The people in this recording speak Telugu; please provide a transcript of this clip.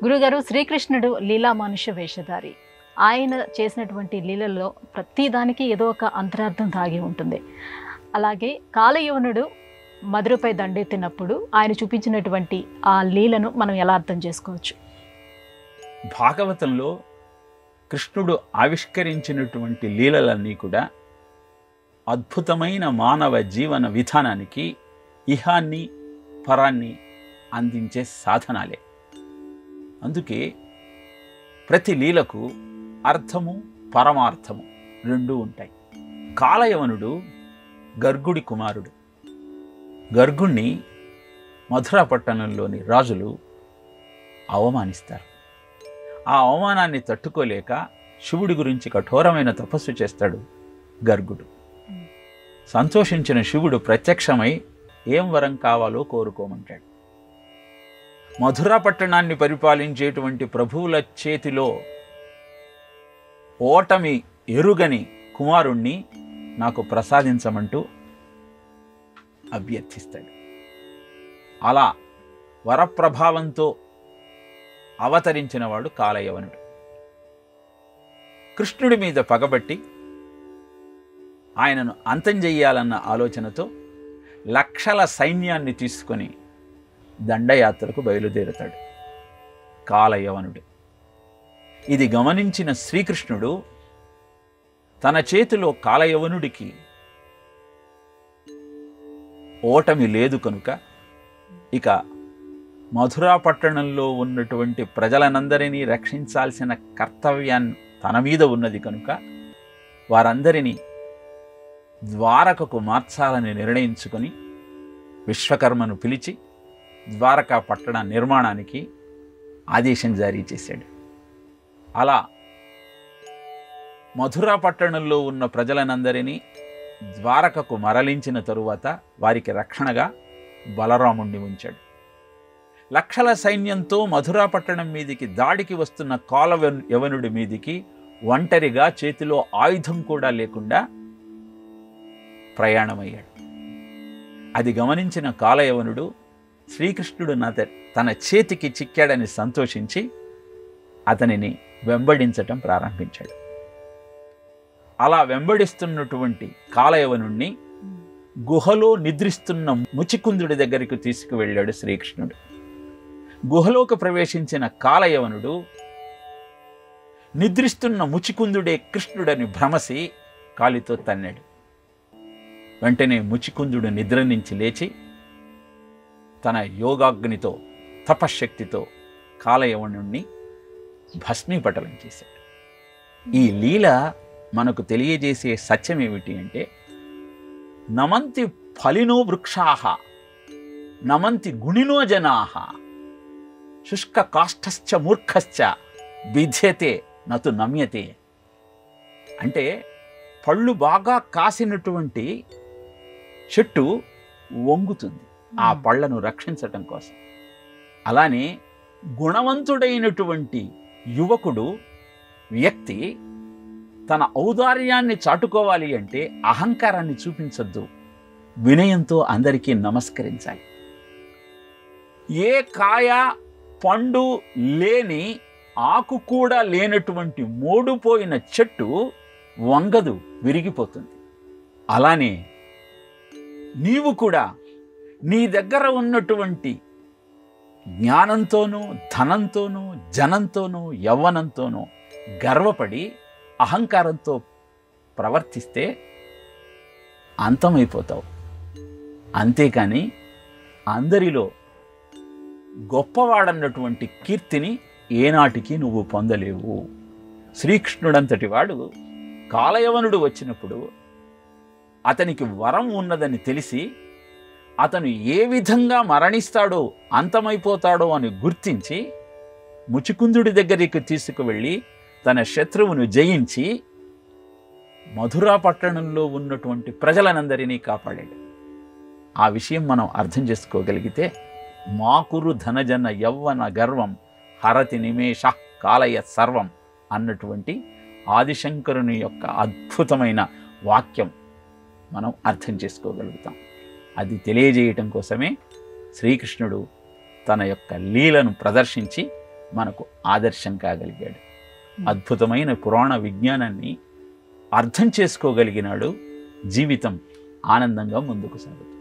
గురుగారు, శ్రీకృష్ణుడు లీలా మనుష్య వేషధారి. ఆయన చేసినటువంటి లీలలో ప్రతిదానికి ఏదో ఒక అంతరార్థం దాగి ఉంటుంది. అలాగే కాలయవనుడు మధురపై దండెత్తినప్పుడు ఆయన చూపించినటువంటి ఆ లీలను మనం ఎలా అర్థం చేసుకోవచ్చు? భాగవతంలో కృష్ణుడు ఆవిష్కరించినటువంటి లీలలన్నీ కూడా అద్భుతమైన మానవ జీవన విధానానికి ఇహాన్ని పరాన్ని అందించే సాధనాలే. అందుకే ప్రతి లీలకు అర్థము పరమార్థము రెండూ ఉంటాయి. కాలయవనుడు గర్గుడి కుమారుడు. గర్గుణ్ణి మధుర పట్టణంలోని రాజులు అవమానిస్తారు. ఆ అవమానాన్ని తట్టుకోలేక శివుడి గురించి కఠోరమైన తపస్సు చేస్తాడు గర్గుడు. సంతోషించిన శివుడు ప్రత్యక్షమై ఏం వరం కావాలో కోరుకోమంటాడు. మధుర పట్టణాన్ని పరిపాలించేటువంటి ప్రభువుల చేతిలో ఓటమి ఎరుగని కుమారుణ్ణి నాకు ప్రసాదించమంటూ అభ్యర్థిస్తాడు. అలా వరప్రభావంతో అవతరించినవాడు కాలయవనుడు. కృష్ణుడి మీద పగబట్టి ఆయనను అంతం చెయ్యాలన్న ఆలోచనతో లక్షల సైన్యాన్ని తీసుకొని దండయాత్రకు బయలుదేరుతాడు కాలయవనుడు. ఇది గమనించిన శ్రీకృష్ణుడు తన చేతిలో కాలయవనుడికి ఓటమి లేదు కనుక ఇక మధురా పట్టణంలో ఉన్నటువంటి ప్రజలనందరినీ రక్షించాల్సిన కర్తవ్యాన్ని తన మీద ఉన్నది కనుక వారందరినీ ద్వారకకు మార్చాలని నిర్ణయించుకొని విశ్వకర్మను పిలిచి ద్వారకా పట్టణ నిర్మాణానికి ఆదేశం జారీ చేశాడు. అలా మధురా పట్టణంలో ఉన్న ప్రజలనందరినీ ద్వారకకు మరలించిన తరువాత వారికి రక్షణగా బలరాముణ్ణి ఉంచాడు. లక్షల సైన్యంతో మధురా పట్టణం మీదికి దాడికి వస్తున్న కాలయవనుడి మీదికి ఒంటరిగా చేతిలో ఆయుధం కూడా లేకుండా ప్రయాణమయ్యాడు. అది గమనించిన కాలయవనుడు శ్రీకృష్ణుడు తన చేతికి చిక్కాడని సంతోషించి అతనిని వెంబడించటం ప్రారంభించాడు. అలా వెంబడిస్తున్నటువంటి కాలయవనుణ్ణి గుహలో నిద్రిస్తున్న ముచికుందుడి దగ్గరికి తీసుకువెళ్ళాడు శ్రీకృష్ణుడు. గుహలోకి ప్రవేశించిన కాలయవనుడు నిద్రిస్తున్న ముచికుందుడే కృష్ణుడని భ్రమసి కాలితో తన్నాడు. వెంటనే ముచికుందుడు నిద్ర నుంచి లేచి తన యోగాగ్నితో తపశ్శక్తితో కాలయవనుణ్ణి భస్మీపటలం చేశాడు. ఈ లీల మనకు తెలియజేసే సత్యం ఏమిటి అంటే, నమంతి ఫలినో వృక్షాః నమంతి గుణినో జనాః శుష్క కాష్ఠశ్చ మూర్ఖశ్చ బిధ్యతే నతు నమ్యతే. అంటే పళ్ళు బాగా కాసినటువంటి చెట్టు వంగుతుంది ఆ పళ్ళను రక్షించటం కోసం. అలానే గుణవంతుడైనటువంటి యువకుడు వ్యక్తి తన ఔదార్యాన్ని చాటుకోవాలి అంటే అహంకారాన్ని చూపించద్దు, వినయంతో అందరికీ నమస్కరించాలి. ఏ కాయ పండు లేని ఆకు కూడా లేనటువంటి మోడుపోయిన చెట్టు వంగదు, విరిగిపోతుంది. అలానే నీవు కూడా నీ దగ్గర ఉన్నటువంటి జ్ఞానంతోనూ ధనంతోనూ జనంతోనూ యవ్వనంతోనూ గర్వపడి అహంకారంతో ప్రవర్తిస్తే అంతమైపోతావు. అంతేకాని అందరిలో గొప్పవాడన్నటువంటి కీర్తిని ఏనాటికి నువ్వు పొందలేవు. శ్రీకృష్ణుడంతటి వాడు కాలయవనుడు వచ్చినప్పుడు అతనికి వరం ఉన్నదని తెలిసి అతను ఏ విధంగా మరణిస్తాడో అంతమైపోతాడో అని గుర్తించి ముచికుందుడి దగ్గరికి తీసుకువెళ్ళి తన శత్రువును జయించి మధురా పట్టణంలో ఉన్నటువంటి ప్రజలనందరినీ కాపాడాడు. ఆ విషయం మనం అర్థం చేసుకోగలిగితే మాకురు ధనజన యవ్వన గర్వం హరతి నిమేష కాలయ సర్వం అన్నటువంటి ఆదిశంకరుని యొక్క అద్భుతమైన వాక్యం మనం అర్థం చేసుకోగలుగుతాం. అది తెలియజేయటం కోసమే శ్రీకృష్ణుడు తన యొక్క లీలను ప్రదర్శించి మనకు ఆదర్శం కాగలిగాడు. అద్భుతమైన పురాణ విజ్ఞానాన్ని అర్థం చేసుకోగలిగినాడు. జీవితం ఆనందంగా ముందుకు సాగుతుంది.